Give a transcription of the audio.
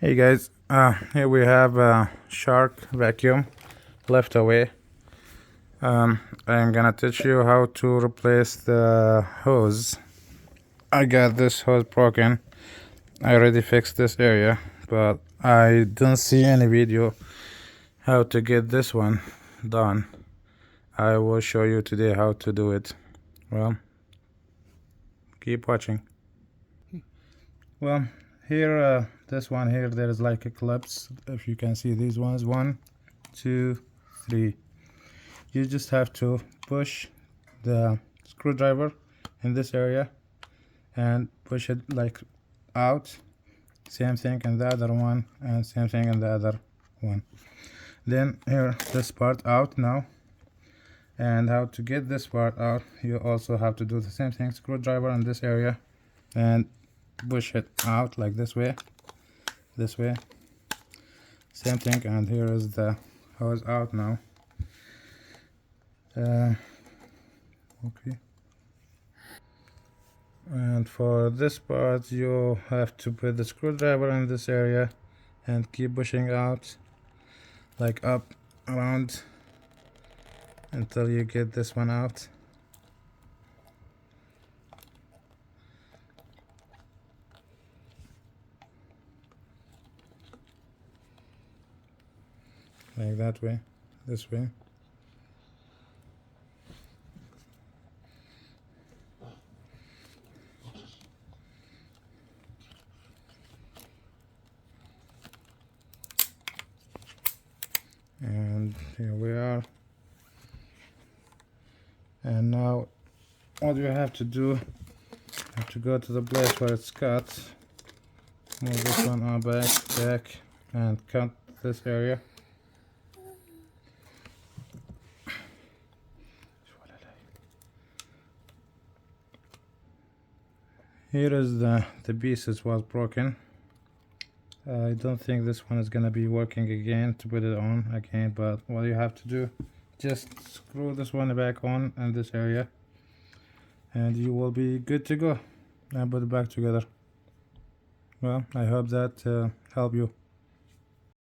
Hey guys, here we have a shark vacuum left away. I'm gonna teach you how to replace the hose. I got this hose broken. I already fixed this area, but I don't see any video how to get this one done. I will show you today how to do it. Well, keep watching. Well, here, this one here, there is like a clips. If you can see these ones, 1, 2, 3. You just have to push the screwdriver in this area and push it like out. Same thing in the other one, and same thing in the other one. Then here, this part out now. And how to get this part out, you also have to do the same thing. Screwdriver in this area and push it out like this way, same thing. And here is the hose out now. Okay, and for this part you have to put the screwdriver in this area and keep pushing out, like up, around, until you get this one out. Like that way, this way. And here we are. And now what you have to do, you have to go to the place where it's cut, move this one on back, and cut this area. Here is the pieces was broken. I don't think this one is gonna be working again to put it on again, but what you have to do, just screw this one back on in this area and you will be good to go and put it back together. Well, I hope that helped you.